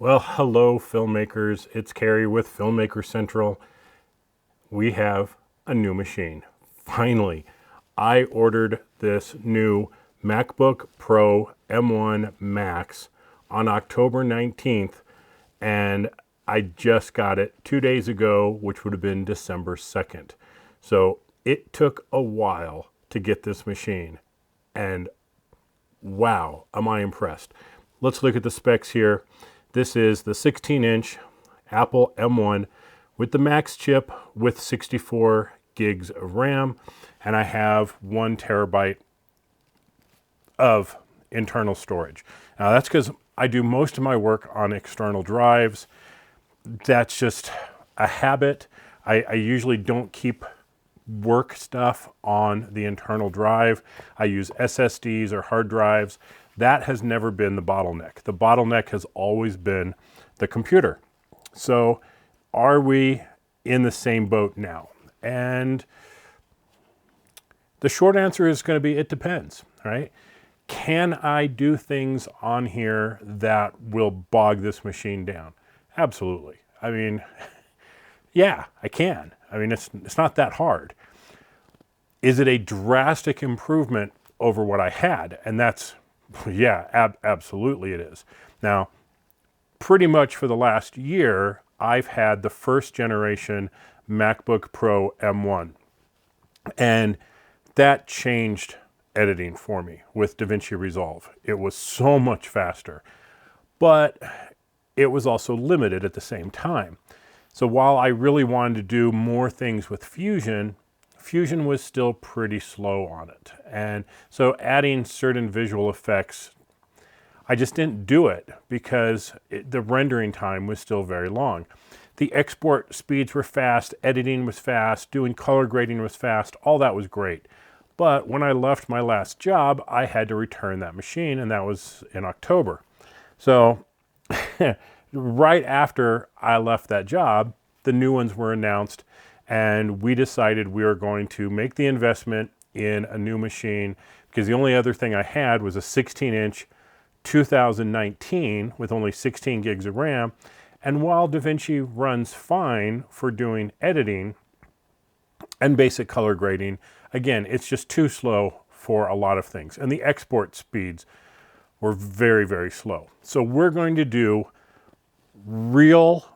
Well, hello, filmmakers. It's Carrie with Filmmaker Central. We have a new machine. Finally, I ordered this new MacBook Pro M1 Max on October 19th, and I just got it 2 days ago, which would have been December 2nd. So it took a while to get this machine, and wow, am I impressed. Let's look at the specs here. This is the 16-inch Apple M1 with the Max chip with 64 gigs of RAM, and I have 1 terabyte of internal storage. Now that's because I do most of my work on external drives. That's just a habit. I usually don't keep work stuff on the internal drive. I use SSDs or hard drives. That has never been the bottleneck. The bottleneck has always been the computer. So are we in the same boat now? And the short answer is going to be it depends, right? Can I do things on here that will bog this machine down? Absolutely. I mean, yeah, I can. I mean, it's not that hard. Is it a drastic improvement over what I had? And that's, yeah, absolutely it is. Now, pretty much for the last year, I've had the first generation MacBook Pro M1. And that changed editing for me with Davinci Resolve. It was so much faster, but it was also limited at the same time. So while I really wanted to do more things with Fusion, Fusion was still pretty slow on it. And so adding certain visual effects, I just didn't do it because the rendering time was still very long. The export speeds were fast, editing was fast, doing color grading was fast, all that was great. But when I left my last job, I had to return that machine, and that was in October. So right after I left that job, the new ones were announced, and we decided we were going to make the investment in a new machine because the only other thing I had was a 16-inch 2019 with only 16 gigs of RAM. And while Davinci runs fine for doing editing and basic color grading, again, it's just too slow for a lot of things. And the export speeds were very, very slow. So we're going to do real,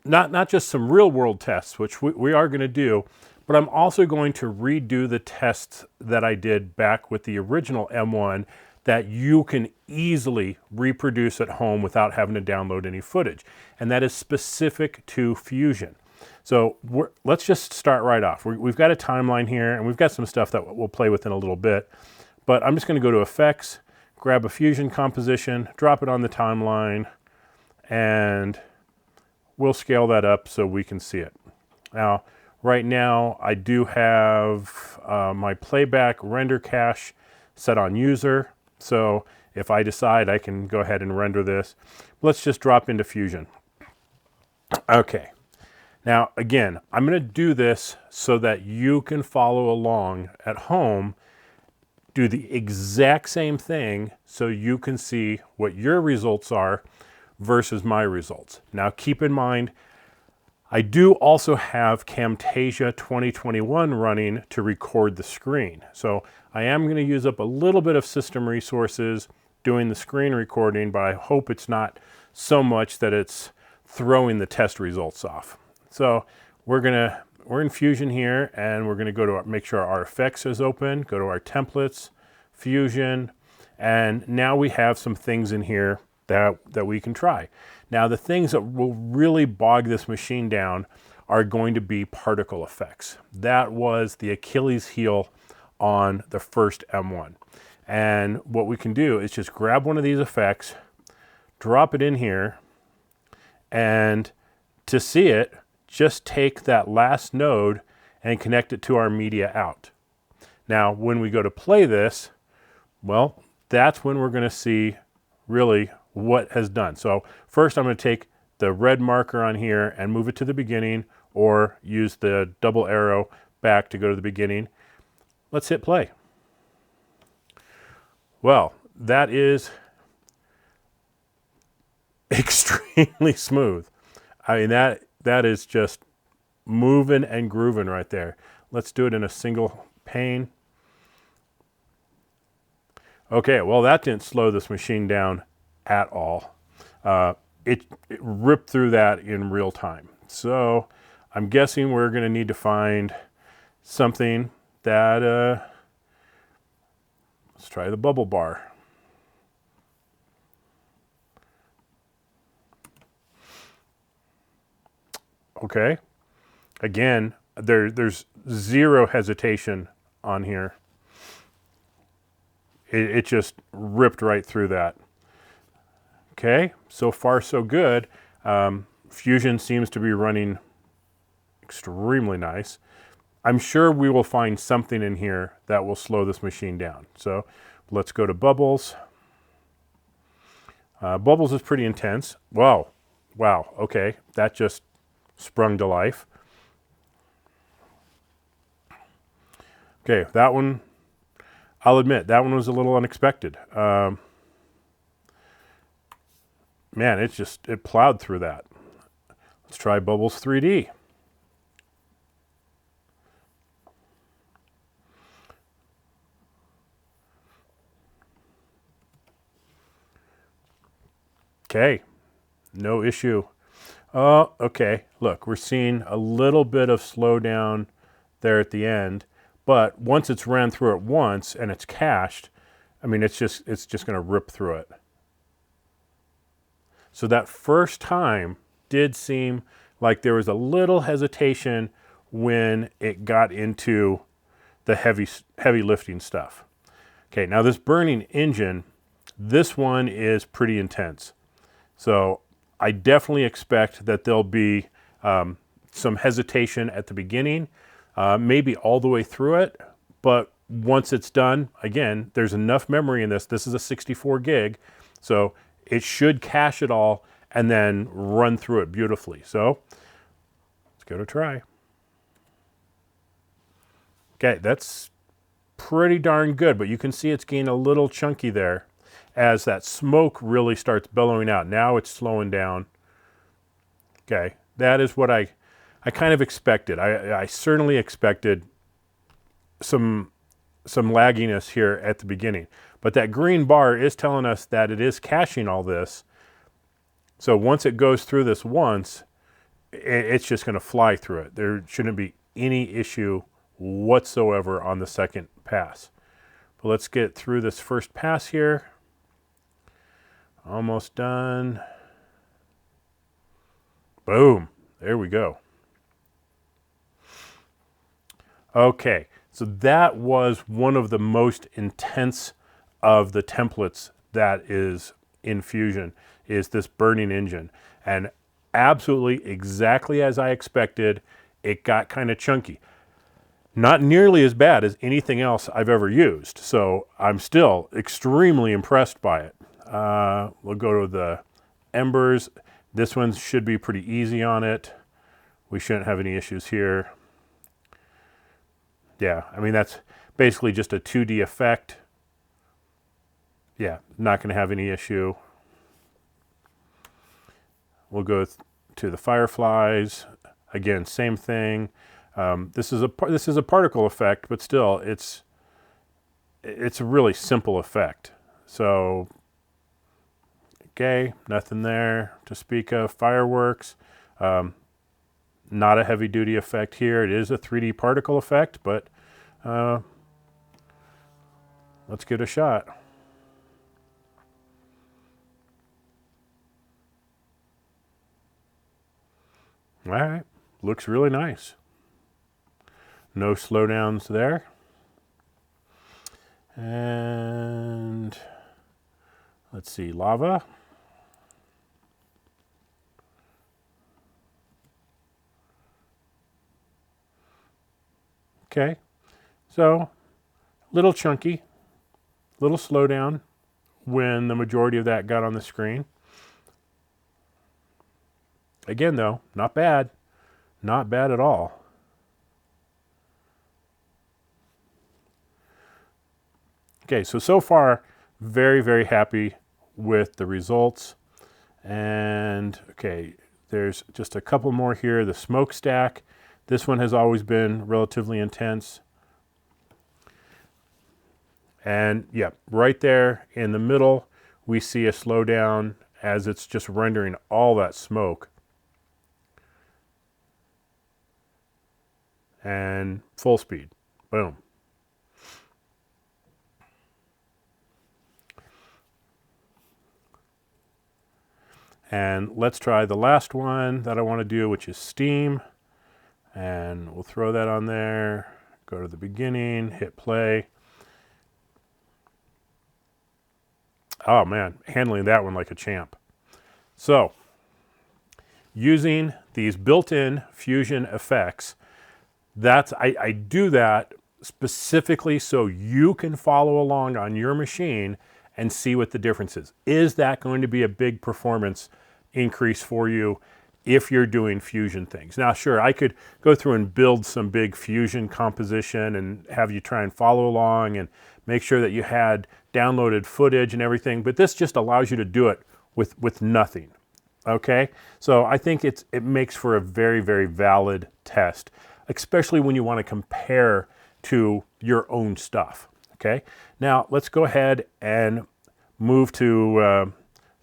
not just some real world tests, which we are going to do, but I'm also going to redo the tests that I did back with the original M1 that you can easily reproduce at home without having to download any footage. And that is specific to Fusion. So let's just start right off. We've got a timeline here, and we've got some stuff that we'll play with in a little bit. But I'm just going to go to Effects, grab a Fusion composition, drop it on the timeline, and we'll scale that up so we can see it. Now, right now, I do have my playback render cache set on user. So if I decide I can go ahead and render this, let's just drop into Fusion. Okay. Now, again, I'm going to do this so that you can follow along at home, do the exact same thing so you can see what your results are versus my results. Now, keep in mind, I do also have Camtasia 2021 running to record the screen. So I am going to use up a little bit of system resources doing the screen recording, but I hope it's not so much that it's throwing the test results off. So we're in Fusion here, and we're going to go to make sure our effects is open, go to our templates, Fusion, and now we have some things in here that we can try. Now, the things that will really bog this machine down are going to be particle effects. That was the Achilles heel on the first M1. And what we can do is just grab one of these effects, drop it in here, and to see it, just take that last node and connect it to our media out. Now, when we go to play this, well, that's when we're going to see really what has done. So first I'm going to take the red marker on here and move it to the beginning, or use the double arrow back to go to the beginning. Let's hit play. Well, that is extremely smooth. I mean, that is just moving and grooving right there. Let's do it in a single pane. Okay, well, that didn't slow this machine down at all. It ripped through that in real time. So I'm guessing we're going to need to find something that, let's try the bubble bar. Okay, again, there's zero hesitation on here. It just ripped right through that. Okay, so far so good. Fusion seems to be running extremely nice. I'm sure we will find something in here that will slow this machine down. So let's go to Bubbles. Bubbles is pretty intense. Wow, wow, okay, that just sprung to life. Okay, that one, I'll admit, that one was a little unexpected. Man, it plowed through that. Let's try Bubbles 3D. Okay, no issue. Oh, okay, look, we're seeing a little bit of slowdown there at the end, but once it's ran through it once and it's cached, I mean, it's just going to rip through it. So that first time did seem like there was a little hesitation when it got into the heavy lifting stuff. Okay, now this burning engine, this one is pretty intense. So I definitely expect that there'll be some hesitation at the beginning, maybe all the way through it, but once it's done, again, there's enough memory in this. This is a 64 gig, so it should cache it all and then run through it beautifully. So let's give it a try. Okay, that's pretty darn good, but you can see it's getting a little chunky there as that smoke really starts billowing out. Now it's slowing down. Okay, that is what I kind of expected. I certainly expected some lagginess here at the beginning, but that green bar is telling us that it is caching all this. So once it goes through this once, it's just going to fly through it. There shouldn't be any issue whatsoever on the second pass. But let's get through this first pass here. Almost done. Boom. There we go. Okay, so that was one of the most intense of the templates that is in Fusion, is this burning engine. And absolutely exactly as I expected, it got kind of chunky. Not nearly as bad as anything else I've ever used, so I'm still extremely impressed by it. We'll go to the embers. This one should be pretty easy on it. We shouldn't have any issues here. Yeah, I mean, that's basically just a 2D effect. Yeah, not going to have any issue. We'll go to the fireflies. Again, same thing. This is a particle effect, but still, it's a really simple effect. So, okay, nothing there to speak of. Fireworks, not a heavy-duty effect here. It is a 3D particle effect, but let's give it a shot. All right, looks really nice. No slowdowns there. And let's see, lava. Okay, so little chunky, little slowdown when the majority of that got on the screen. Again though, not bad. Not bad at all. Okay, so far, very, very happy with the results. And okay, there's just a couple more here. The smokestack. This one has always been relatively intense. And yeah, right there in the middle, we see a slowdown as it's just rendering all that smoke. And full speed, boom. And let's try the last one that I want to do, which is steam. And we'll throw that on there, go to the beginning, hit play. Oh man, handling that one like a champ. So, using these built-in Fusion effects, I do that specifically so you can follow along on your machine and see what the difference is. Is that going to be a big performance increase for you if you're doing Fusion things? Now, sure, I could go through and build some big Fusion composition and have you try and follow along and make sure that you had downloaded footage and everything, but this just allows you to do it with nothing, okay? So I think it makes for a very, very valid test, especially when you want to compare to your own stuff, okay? Now, let's go ahead and move to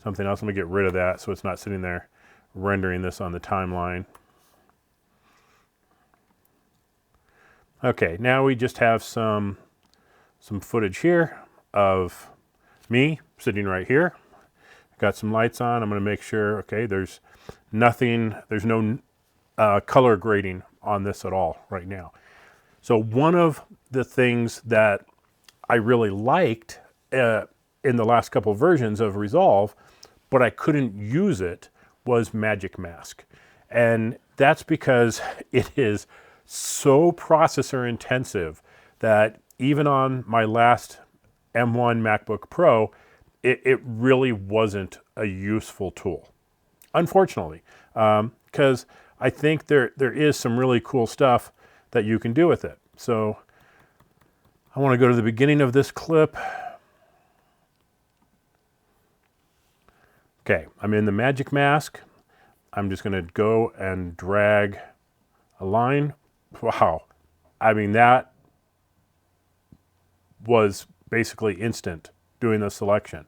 something else. Let me get rid of that so it's not sitting there rendering this on the timeline. Okay, now we just have some footage here of me sitting right here. Got some lights on. I'm going to make sure, okay, there's nothing, there's no color grading on this at all right now. So one of the things that I really liked in the last couple versions of Resolve, but I couldn't use it, was Magic Mask. And that's because it is so processor intensive that even on my last M1 MacBook Pro, it really wasn't a useful tool, unfortunately, because I think there is some really cool stuff that you can do with it. So I want to go to the beginning of this clip. Okay, I'm in the Magic Mask. I'm just going to go and drag a line. Wow, I mean, that was basically instant doing the selection.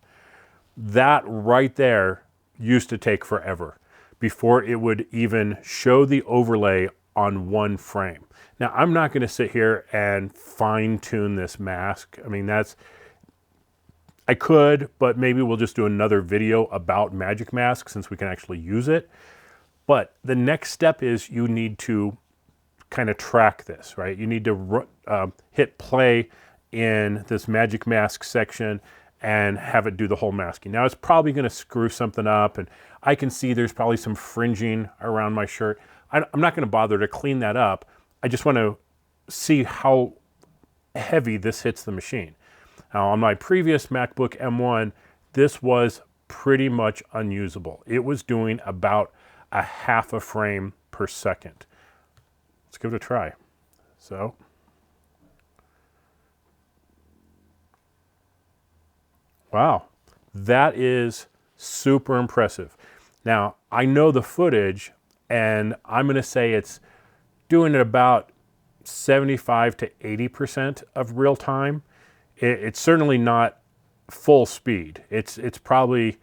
That right there used to take forever before it would even show the overlay on one frame. Now, I'm not going to sit here and fine tune this mask. I mean, I could, but maybe we'll just do another video about Magic Mask since we can actually use it. But the next step is you need to kind of track this, right? You need to hit play in this Magic Mask section and have it do the whole masking. Now, it's probably going to screw something up, and I can see there's probably some fringing around my shirt. I'm not going to bother to clean that up. I just want to see how heavy this hits the machine. Now, on my previous MacBook M1, this was pretty much unusable. It was doing about a half a frame per second. Let's give it a try. So, wow, that is super impressive. Now, I know the footage, and I'm going to say it's doing it about 75 to 80% of real time. It's certainly not full speed. It's probably,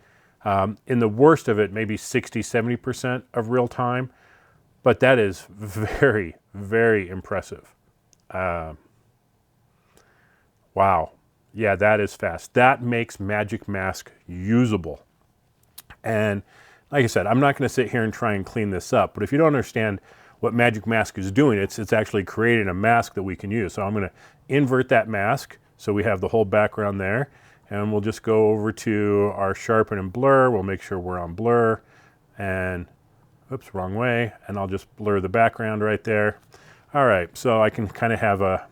in the worst of it, maybe 60, 70% of real time. But that is very, very impressive. Wow. Yeah, that is fast. That makes Magic Mask usable. And like I said, I'm not going to sit here and try and clean this up, but if you don't understand what Magic Mask is doing, it's actually creating a mask that we can use. So I'm going to invert that mask so we have the whole background there, and we'll just go over to our sharpen and blur. We'll make sure we're on blur, and oops, wrong way, and I'll just blur the background right there. All right, so I can kind of have a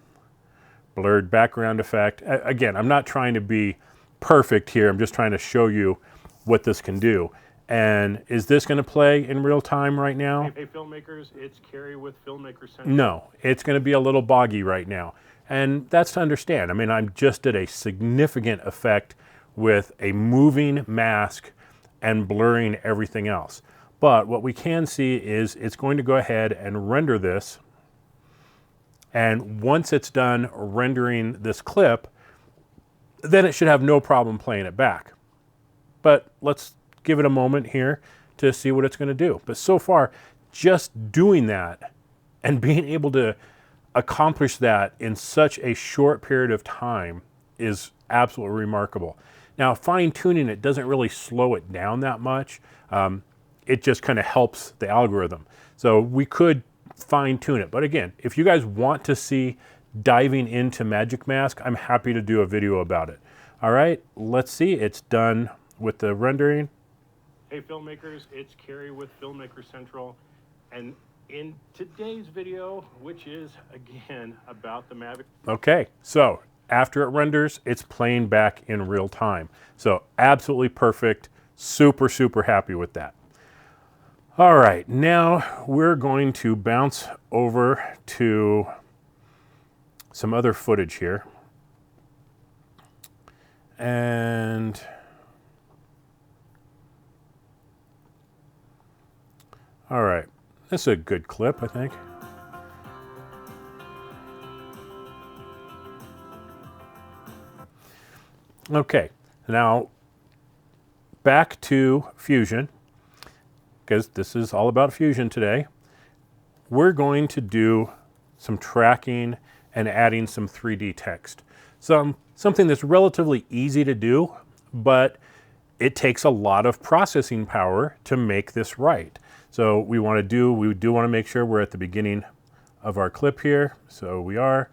blurred background effect. Again, I'm not trying to be perfect here. I'm just trying to show you what this can do. And is this going to play in real time right now? Hey, filmmakers, it's Carrie with Filmmaker Central. No, it's going to be a little boggy right now. And that's to understand. I mean, I just did a significant effect with a moving mask and blurring everything else. But what we can see is it's going to go ahead and render this. And once it's done rendering this clip, then it should have no problem playing it back. But let's give it a moment here to see what it's going to do. But so far, just doing that and being able to accomplish that in such a short period of time is absolutely remarkable. Now, fine-tuning it doesn't really slow it down that much. It just kind of helps the algorithm. So we could fine-tune it. But again, if you guys want to see diving into Magic Mask, I'm happy to do a video about it. All right, let's see. It's done with the rendering. Hey filmmakers, it's Kerry with Filmmaker Central. And in today's video, which is again about the Mavic. Okay, so after it renders, it's playing back in real time. So absolutely perfect. Super, super happy with that. All right, now we're going to bounce over to some other footage here. And all right, this is a good clip, I think. Okay, now back to Fusion, because this is all about Fusion today. We're going to do some tracking and adding some 3D text. Something that's relatively easy to do, but it takes a lot of processing power to make this right. So we do want to make sure we're at the beginning of our clip here. So we are,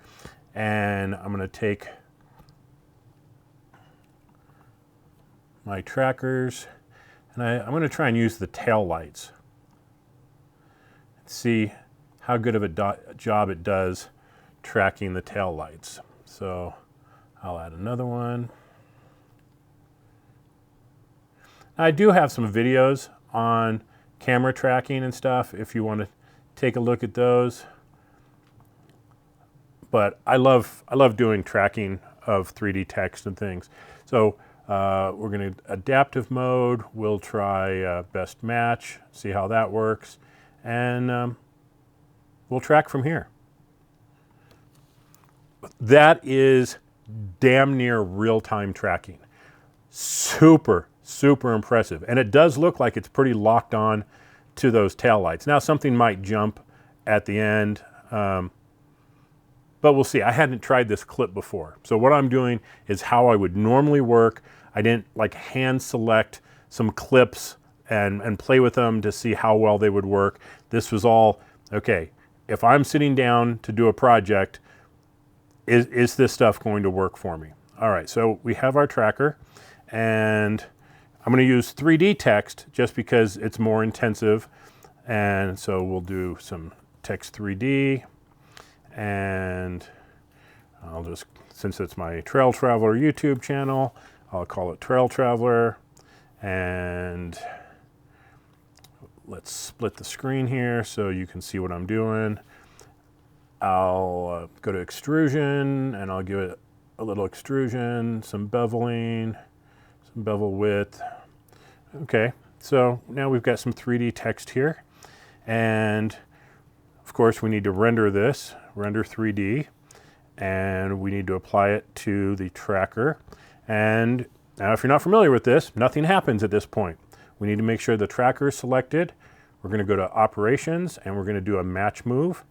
and I'm going to take my trackers, and I'm going to try and use the tail lights. See how good of a job it does tracking the tail lights. So I'll add another one. I do have some videos on camera tracking and stuff if you want to take a look at those. But I love doing tracking of 3D text and things. So we're going to adaptive mode. We'll try best match, see how that works, and we'll track from here. That is damn near real-time tracking. Super, super impressive. And it does look like it's pretty locked on to those taillights. Now something might jump at the end, but we'll see. I hadn't tried this clip before. So what I'm doing is how I would normally work. I didn't like hand select some clips and play with them to see how well they would work. This was all, okay, if I'm sitting down to do a project, is this stuff going to work for me? All right, so we have our tracker, and I'm going to use 3D text just because it's more intensive. And so we'll do some text 3D, and I'll just, since it's my Trail Traveler YouTube channel, I'll call it Trail Traveler. And let's split the screen here so you can see what I'm doing. I'll go to extrusion, and I'll give it a little extrusion, some beveling, some bevel width. Okay, so now we've got some 3D text here. And of course we need to render this, render 3D, and we need to apply it to the tracker. And now if you're not familiar with this, nothing happens at this point. We need to make sure the tracker is selected. We're going to go to operations, and we're going to do a match move.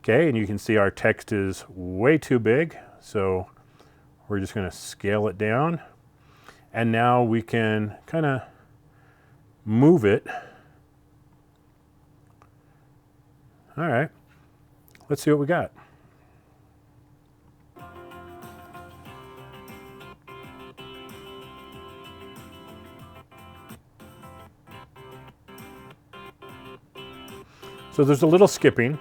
Okay, and you can see our text is way too big, so we're just going to scale it down. And now we can kind of move it. All right, let's see what we got. So there's a little skipping.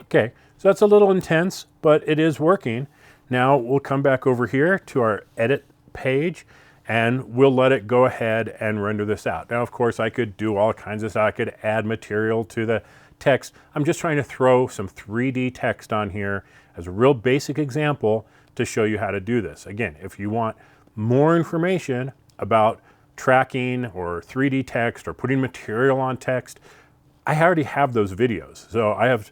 Okay, so that's a little intense, but it is working. Now we'll come back over here to our edit page, and we'll let it go ahead and render this out. Now, of course, I could do all kinds of stuff. I could add material to the text. I'm just trying to throw some 3D text on here as a real basic example to show you how to do this. Again, if you want more information about tracking or 3D text or putting material on text, I already have those videos. So I have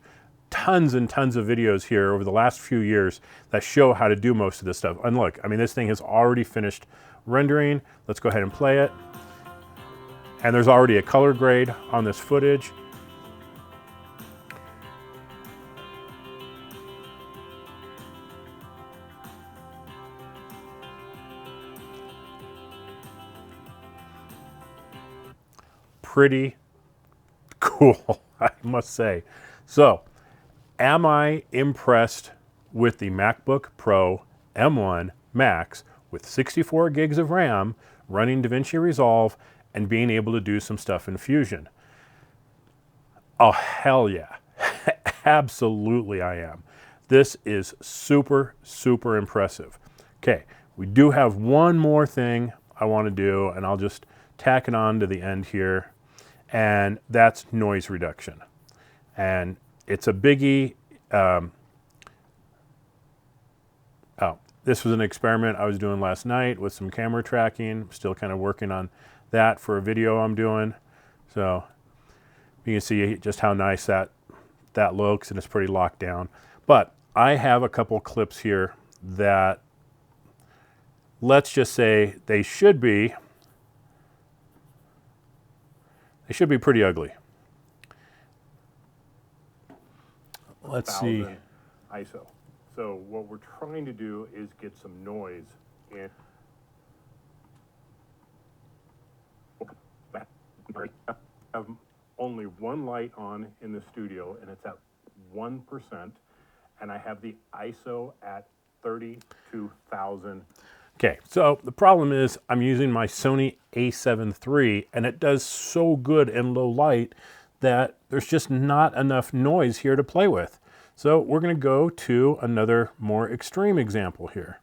tons and tons of videos here over the last few years that show how to do most of this stuff. And look, I mean, this thing has already finished rendering. Let's go ahead and play it. And there's already a color grade on this footage. Pretty cool, I must say. So, am I impressed with the MacBook Pro M1 Max with 64 gigs of RAM, running Davinci Resolve, and being able to do some stuff in Fusion? Oh, hell yeah. Absolutely I am. This is super, super impressive. Okay, we do have one more thing I want to do, and I'll just tack it on to the end here, and that's noise reduction. And it's a biggie. This was an experiment I was doing last night with some camera tracking. Still kind of working on that for a video I'm doing. So you can see just how nice that looks, and it's pretty locked down. But I have a couple clips here that, let's just say, they should be pretty ugly. Let's see. ISO. So what we're trying to do is get some noise in. I have only one light on in the studio, and it's at 1%, and I have the ISO at 32,000. Okay, so the problem is I'm using my Sony a7 III, and it does so good in low light that there's just not enough noise here to play with. So we're going to go to another more extreme example here.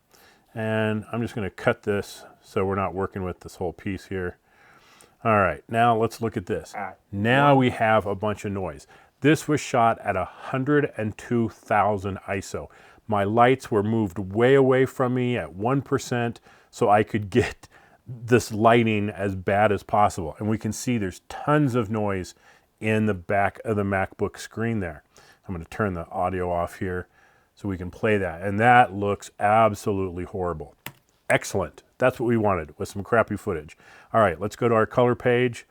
And I'm just going to cut this so we're not working with this whole piece here. All right, now let's look at this. Now we have a bunch of noise. This was shot at 102,000 ISO. My lights were moved way away from me at 1% so I could get this lighting as bad as possible. And we can see there's tons of noise in the back of the MacBook screen there. I'm going to turn the audio off here so we can play that. And that looks absolutely horrible. Excellent. That's what we wanted, with some crappy footage. All right, let's go to our color page,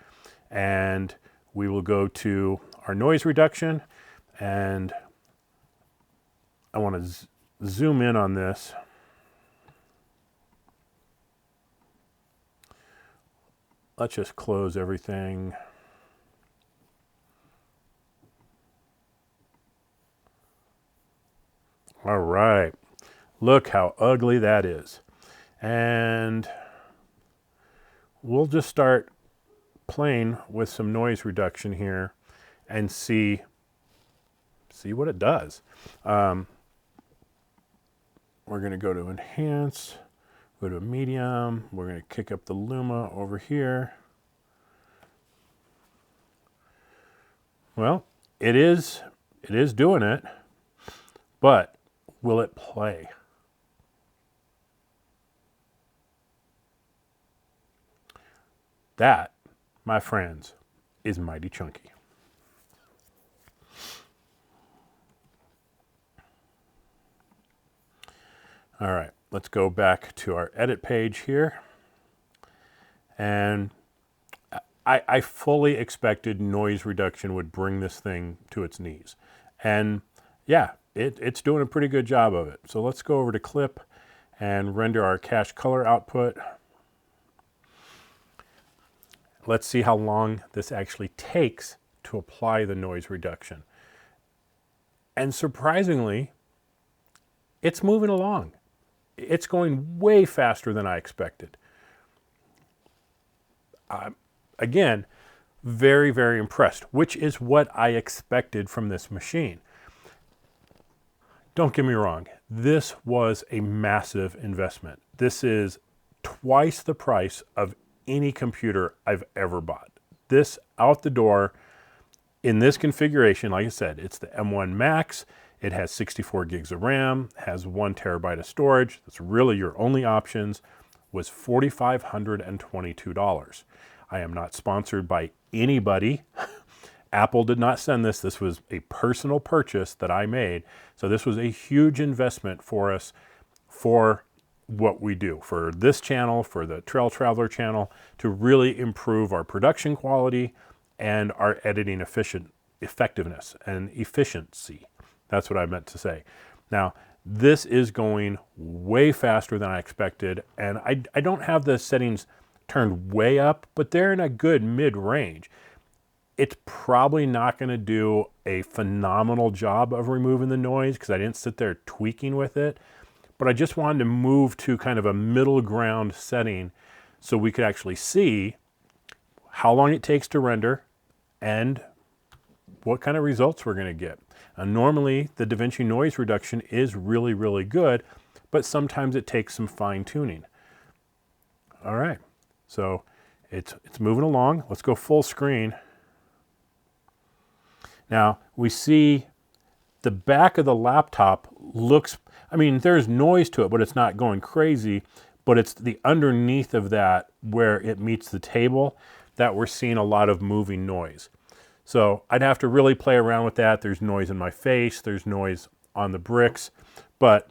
and we will go to our noise reduction, and I want to zoom in on this. Let's just close everything. All right, look how ugly that is. And we'll just start playing with some noise reduction here and see what it does. We're going to go to Enhance, go to Medium. We're going to kick up the Luma over here. Well, it is doing it, but will it play? That, my friends, is mighty chunky. All right, let's go back to our edit page here. And I fully expected noise reduction would bring this thing to its knees. And yeah, it's doing a pretty good job of it. So let's go over to Clip and render our cache color output. Let's see how long this actually takes to apply the noise reduction. And surprisingly, it's moving along. It's going way faster than I expected. Again, very, very impressed, which is what I expected from this machine. Don't get me wrong, this was a massive investment. This is twice the price of any computer I've ever bought. This out the door in this configuration, like I said, it's the M1 Max. It has 64 gigs of RAM, has 1 terabyte of storage. That's really your only options, was $4,522. I am not sponsored by anybody. Apple did not send this. This was a personal purchase that I made. So this was a huge investment for us for what we do, for this channel, for the Trail Traveler channel, to really improve our production quality and our editing effectiveness and efficiency. That's what I meant to say. Now, this is going way faster than I expected, and I don't have the settings turned way up, but they're in a good mid-range. It's probably not going to do a phenomenal job of removing the noise because I didn't sit there tweaking with it, but I just wanted to move to kind of a middle ground setting so we could actually see how long it takes to render and what kind of results we're going to get. Normally, the Davinci noise reduction is really, really good, but sometimes it takes some fine tuning. All right, so it's moving along. Let's go full screen. Now, we see the back of the laptop looks, I mean, there's noise to it, but it's not going crazy, but it's the underneath of that where it meets the table that we're seeing a lot of moving noise. So I'd have to really play around with that. There's noise in my face, there's noise on the bricks, but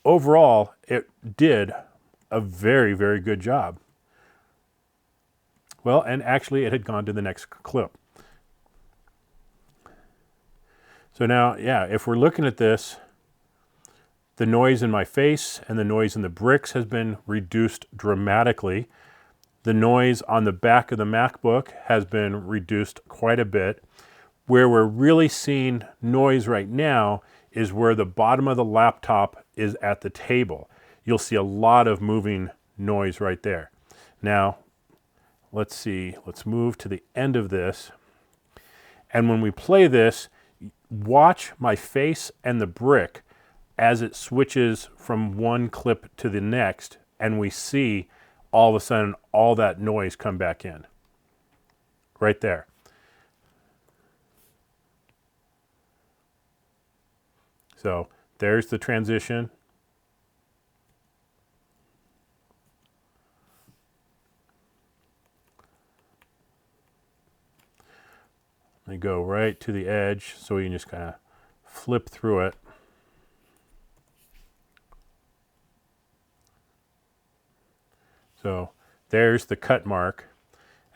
overall, it did a very, very good job. Well, and actually it had gone to the next clip. So now, yeah, if we're looking at this, the noise in my face and the noise in the bricks has been reduced dramatically. The noise on the back of the MacBook has been reduced quite a bit. Where we're really seeing noise right now is where the bottom of the laptop is at the table. You'll see a lot of moving noise right there. Now, let's see, let's move to the end of this. And when we play this, watch my face and the brick as it switches from one clip to the next, and we see all of a sudden all that noise come back in. Right there. So there's the transition. Let me go right to the edge so we can just kind of flip through it. So there's the cut mark,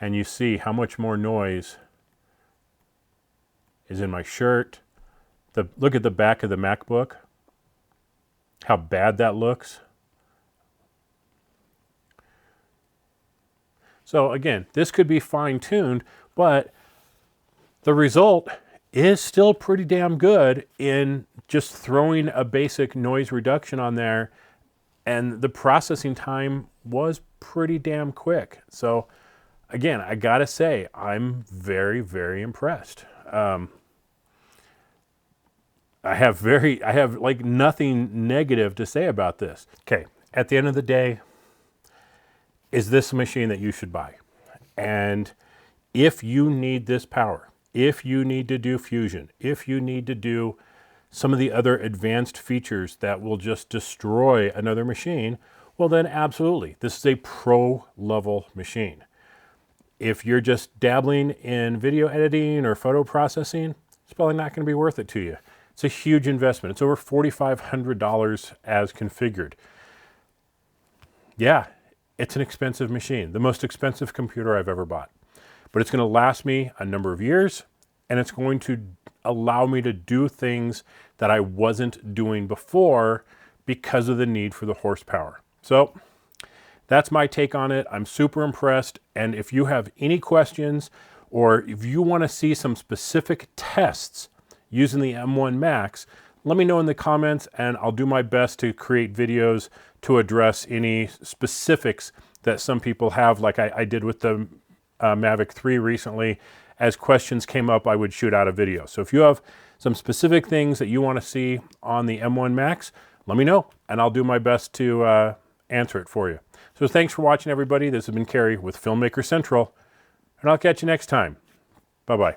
and you see how much more noise is in my shirt. Look at the back of the MacBook, how bad that looks. So again, this could be fine-tuned, but the result is still pretty damn good in just throwing a basic noise reduction on there, and the processing time was pretty damn quick. So again, I gotta say, I'm very, very impressed. I have like nothing negative to say about this. Okay, at the end of the day, is this a machine that you should buy? And if you need this power, if you need to do Fusion, if you need to do some of the other advanced features that will just destroy another machine, well then absolutely, this is a pro level machine. If you're just dabbling in video editing or photo processing, it's probably not going to be worth it to you. It's a huge investment. It's over $4,500 as configured. Yeah, it's an expensive machine, the most expensive computer I've ever bought. But it's going to last me a number of years, and it's going to allow me to do things that I wasn't doing before because of the need for the horsepower. So that's my take on it. I'm super impressed. And if you have any questions, or if you want to see some specific tests using the M1 Max, let me know in the comments, and I'll do my best to create videos to address any specifics that some people have, like I did with the Mavic 3 recently. As questions came up, I would shoot out a video. So if you have some specific things that you want to see on the M1 Max, let me know, and I'll do my best to answer it for you. So thanks for watching, everybody. This has been Kerry with Filmmaker Central, and I'll catch you next time. Bye-bye.